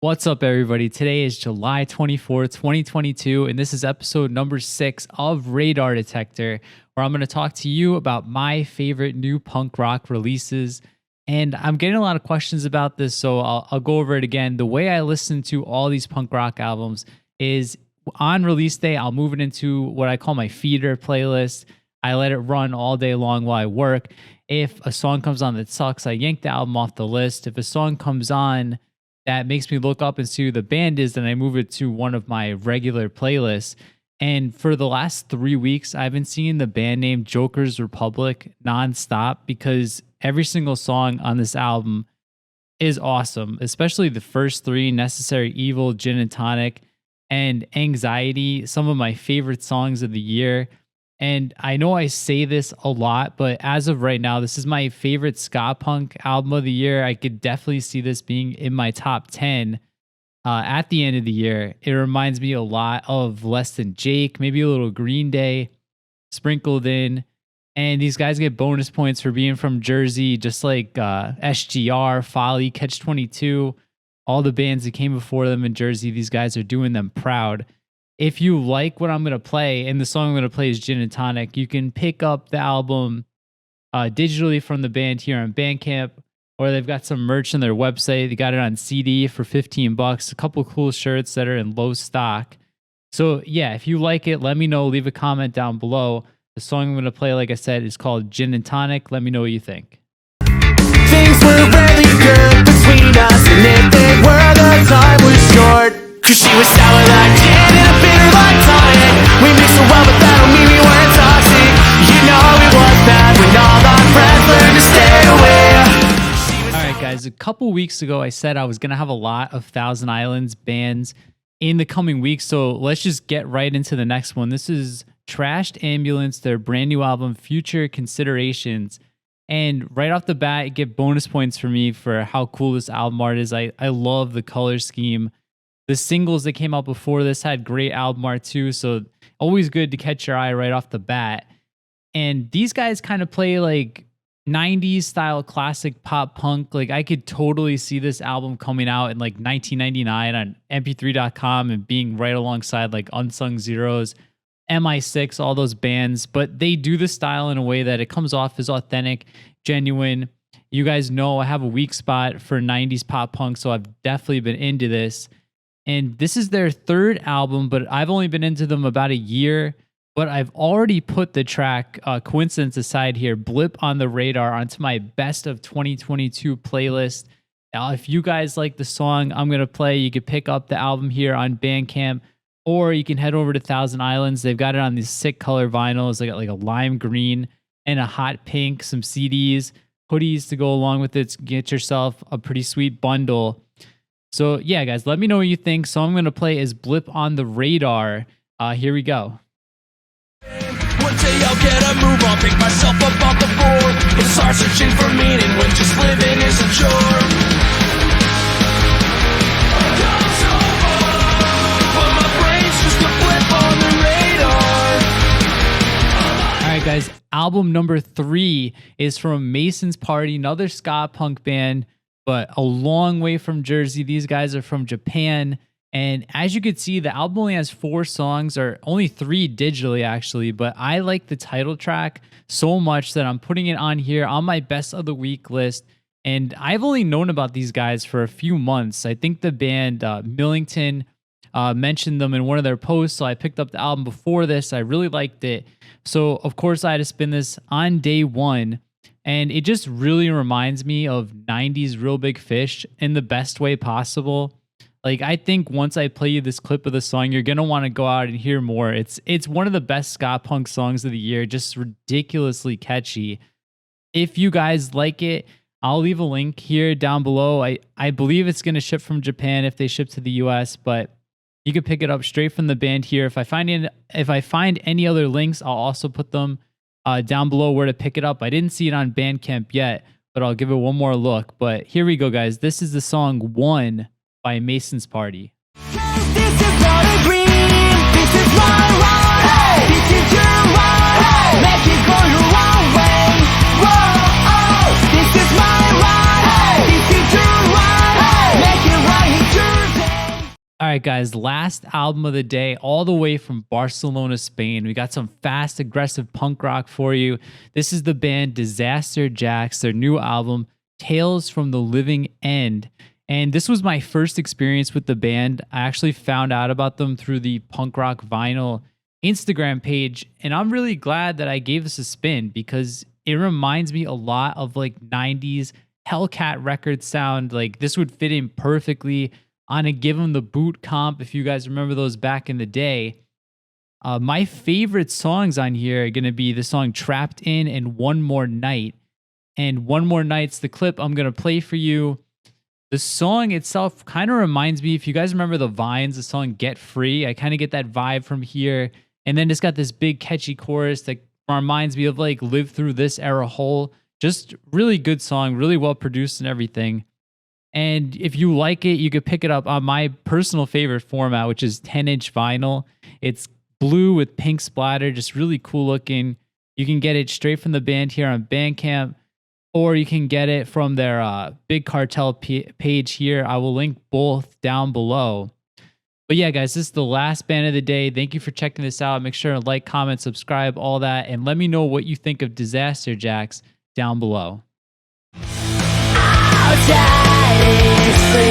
What's up, everybody? Today is July 24th, 2022, and this is episode number 6 of Radar Detector, where I'm going to talk to you about my favorite new punk rock releases. And I'm getting a lot of questions about this, so I'll go over it again. The way I listen to all these punk rock albums is on release day, I'll move it into what I call my feeder playlist. I let it run all day long while I work. If a song comes on that sucks, I yank the album off the list. If a song comes on that makes me look up and see who the band is, then I move it to one of my regular playlists. And for the last 3 weeks, I've been seeing the band name Joker's Republic nonstop because every single song on this album is awesome, especially the first three, Necessary Evil, Gin and Tonic, and Anxiety, some of my favorite songs of the year. And I know I say this a lot, but as of right now, this is my favorite ska punk album of the year. I could definitely see this being in my top 10 at the end of the year. It reminds me a lot of Less Than Jake, maybe a little Green Day sprinkled in. And these guys get bonus points for being from Jersey, just like SGR, Folly, Catch-22, all the bands that came before them in Jersey. These guys are doing them proud. If you like what I'm going to play, and the song I'm going to play is Gin and Tonic, you can pick up the album digitally from the band here on Bandcamp, or they've got some merch on their website. They got it on CD for $15, a couple cool shirts that are in low stock. So yeah, if you like it, let me know. Leave a comment down below. The song I'm going to play, like I said, is called Gin and Tonic. Let me know what you think. Things were really good between us, and if they were, the time was short. Cause she was sour like gin and bitter like tonic. We mixed so well, but that don't mean we weren't toxic. You know it was bad when all our friends learned to stay away. Alright guys, a couple weeks ago I said I was going to have a lot of Thousand Islands bands in the coming weeks, so let's just get right into the next one. This is Trashed Ambulance, their brand new album, Future Considerations. And right off the bat, you get bonus points for me for how cool this album art is. I love the color scheme. The singles that came out before this had great album art too, so always good to catch your eye right off the bat. And these guys kind of play like 90s style classic pop punk. Like I could totally see this album coming out in like 1999 on mp3.com and being right alongside like Unsung Zeros, MI6, all those bands. But they do the style in a way that it comes off as authentic, genuine. You guys know I have a weak spot for 90s pop punk, so I've definitely been into this. And this is their third album, but I've only been into them about a year. But I've already put the track, coincidence aside here, Blip on the Radar, onto my best of 2022 playlist. Now, if you guys like the song I'm going to play, you can pick up the album here on Bandcamp, or you can head over to Thousand Islands. They've got it on these sick color vinyls. They got like a lime green and a hot pink, some CDs, hoodies to go along with it. So get yourself a pretty sweet bundle. So yeah, guys, let me know what you think. So I'm going to play is Blip on the Radar. Here we go. One day I'll get a move, I'll pick myself up off the floor and start searching for meaning when just living is a chore. I've come so far, but my brain's just a blip on the radar. All right, guys, album number 3 is from Mason's Party, another ska punk band, but a long way from Jersey. These guys are from Japan. And as you could see, the album only has 4 songs, or only 3 digitally actually, but I like the title track so much that I'm putting it on here on my best of the week list. And I've only known about these guys for a few months. I think the band Millington mentioned them in one of their posts, so I picked up the album before this. I really liked it. So of course I had to spin this on day one. And it just really reminds me of 90s Real Big Fish in the best way possible. Like, I think once I play you this clip of the song, you're going to want to go out and hear more. It's one of the best ska punk songs of the year, just ridiculously catchy. If you guys like it, I'll leave a link here down below. I believe it's going to ship from Japan if they ship to the US, but you can pick it up straight from the band here. If I find any other links, I'll also put them down below where to pick it up. I didn't see it on Bandcamp yet, but I'll give it one more look. But here we go, guys. This is the song One by Mason's Party. This is not a dream, this is my ride. Hey! This is your ride. Hey! Make it go your own way. Whoa, oh, this is my ride. Hey! This is your ride. Hey! Make it right, it's yours. right, guys, last album of the day, all the way from Barcelona, Spain. We got some fast, aggressive punk rock for you. This is the band Disaster Jacks, their new album, Tales from the Living End. And this was my first experience with the band. I actually found out about them through the Punk Rock Vinyl Instagram page. And I'm really glad that I gave this a spin because it reminds me a lot of like 90s Hellcat record sound. Like this would fit in perfectly on a Give 'Em the Boot comp, if you guys remember those back in the day. My favorite songs on here are going to be the song Trapped In and One More Night. And One More Night's the clip I'm going to play for you. The song itself kind of reminds me, if you guys remember the Vines, the song Get Free, I kind of get that vibe from here. And then it's got this big catchy chorus that reminds me of like Live Through This Era Hole. Just really good song, really well produced and everything. And if you like it, you could pick it up on my personal favorite format, which is 10-inch vinyl. It's blue with pink splatter, just really cool looking. You can get it straight from the band here on Bandcamp, or you can get it from their Big Cartel page here. I will link both down below. But yeah, guys, this is the last band of the day. Thank you for checking this out. Make sure to like, comment, subscribe, all that. And let me know what you think of Disaster Jacks down below. Outside is free.